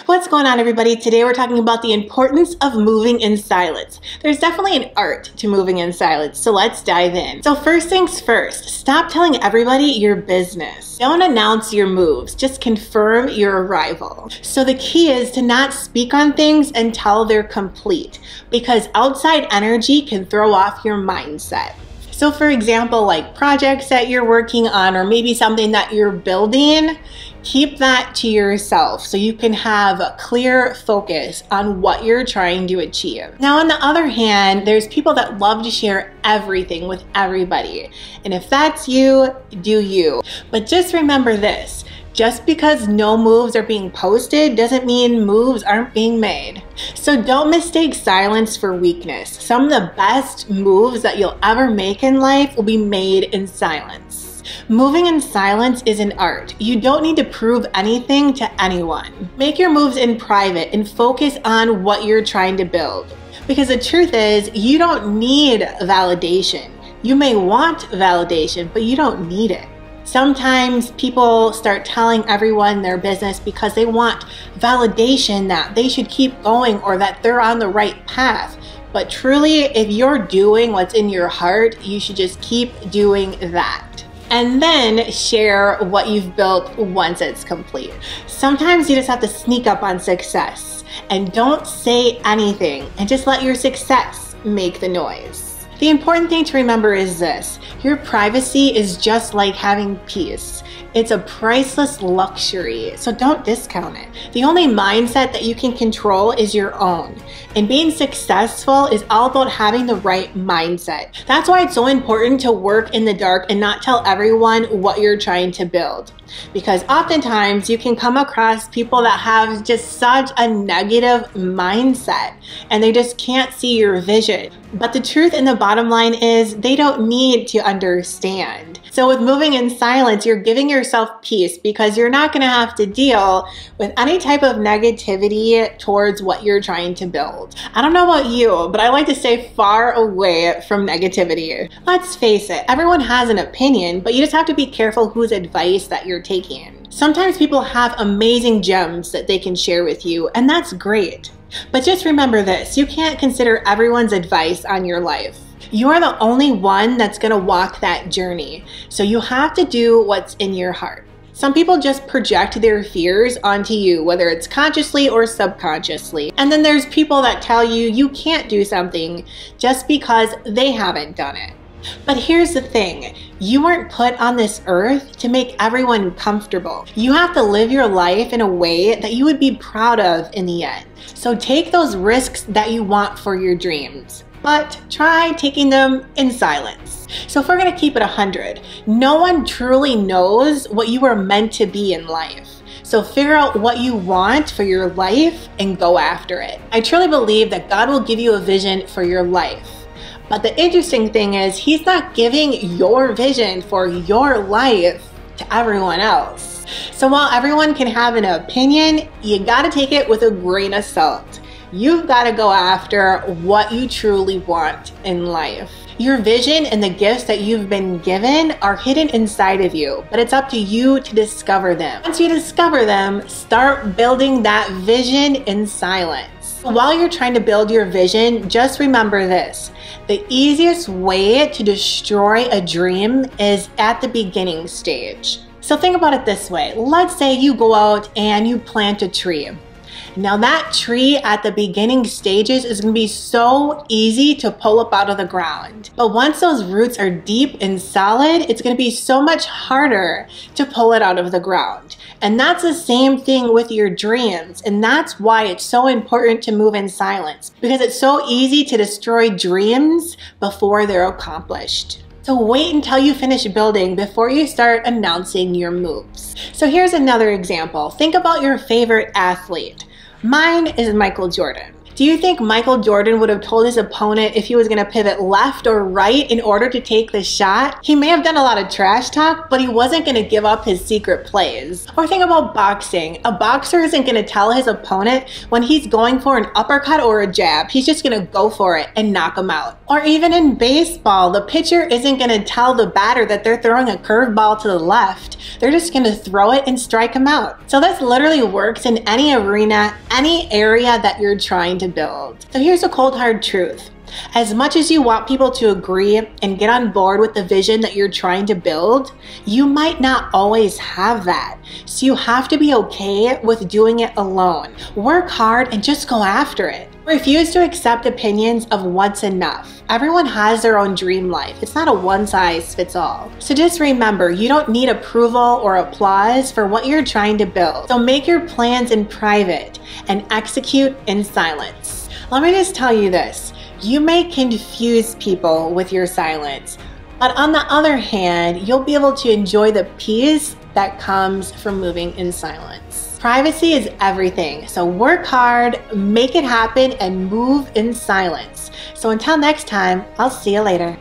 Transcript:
What's going on, everybody? Today we're talking about the importance of moving in silence. There's definitely an art to moving in silence, so let's dive in. So first things first, stop telling everybody your business. Don't announce your moves, just confirm your arrival. So the key is to not speak on things until they're complete, because outside energy can throw off your mindset. So for example, like projects that you're working on, or maybe something that you're building, keep that to yourself so you can have a clear focus on what you're trying to achieve. Now, on the other hand, there's people that love to share everything with everybody. And if that's you, do you. But just remember this. Just because no moves are being posted doesn't mean moves aren't being made. So don't mistake silence for weakness. Some of the best moves that you'll ever make in life will be made in silence. Moving in silence is an art. You don't need to prove anything to anyone. Make your moves in private and focus on what you're trying to build. Because the truth is, you don't need validation. You may want validation, but you don't need it. Sometimes people start telling everyone their business because they want validation that they should keep going or that they're on the right path. But truly, if you're doing what's in your heart, you should just keep doing that. And then share what you've built once it's complete. Sometimes you just have to sneak up on success and don't say anything and just let your success make the noise. The important thing to remember is this: your privacy is just like having peace. It's a priceless luxury, so don't discount it. The only mindset that you can control is your own. And being successful is all about having the right mindset. That's why it's so important to work in the dark and not tell everyone what you're trying to build. Because oftentimes you can come across people that have just such a negative mindset and they just can't see your vision. But the truth and the bottom line is they don't need to understand. So with moving in silence, you're giving yourself peace because you're not going to have to deal with any type of negativity towards what you're trying to build. I don't know about you, but I like to stay far away from negativity. Let's face it, everyone has an opinion, but you just have to be careful whose advice that you're taking. Sometimes people have amazing gems that they can share with you, and that's great. But just remember this, you can't consider everyone's advice on your life. You are the only one that's going to walk that journey. So you have to do what's in your heart. Some people just project their fears onto you, whether it's consciously or subconsciously. And then there's people that tell you you can't do something just because they haven't done it. But here's the thing, you weren't put on this earth to make everyone comfortable. You have to live your life in a way that you would be proud of in the end. So take those risks that you want for your dreams, but try taking them in silence. So if we're gonna keep it 100, no one truly knows what you are meant to be in life. So figure out what you want for your life and go after it. I truly believe that God will give you a vision for your life. But the interesting thing is, He's not giving your vision for your life to everyone else. So while everyone can have an opinion, you gotta take it with a grain of salt. You've gotta go after what you truly want in life. Your vision and the gifts that you've been given are hidden inside of you, but it's up to you to discover them. Once you discover them, start building that vision in silence. While you're trying to build your vision, just remember this. The easiest way to destroy a dream is at the beginning stage. So think about it this way. Let's say you go out and you plant a tree. Now that tree at the beginning stages is going to be so easy to pull up out of the ground. But once those roots are deep and solid, it's going to be so much harder to pull it out of the ground. And that's the same thing with your dreams. And that's why it's so important to move in silence, because it's so easy to destroy dreams before they're accomplished. So wait until you finish building before you start announcing your moves. So here's another example. Think about your favorite athlete. Mine is Michael Jordan. Do you think Michael Jordan would have told his opponent if he was going to pivot left or right in order to take the shot? He may have done a lot of trash talk, but he wasn't going to give up his secret plays. Or think about boxing. A boxer isn't going to tell his opponent when he's going for an uppercut or a jab. He's just going to go for it and knock him out. Or even in baseball, the pitcher isn't going to tell the batter that they're throwing a curveball to the left. They're just going to throw it and strike him out. So this literally works in any arena, any area that you're trying to build. So here's a cold hard truth. As much as you want people to agree and get on board with the vision that you're trying to build, you might not always have that. So you have to be okay with doing it alone. Work hard and just go after it. Refuse to accept opinions of what's enough. Everyone has their own dream life. It's not a one-size-fits-all. So just remember, you don't need approval or applause for what you're trying to build. So make your plans in private and execute in silence. Let me just tell you this. You may confuse people with your silence, but on the other hand, you'll be able to enjoy the peace that comes from moving in silence. Privacy is everything, so work hard, make it happen, and move in silence. So until next time, I'll see you later.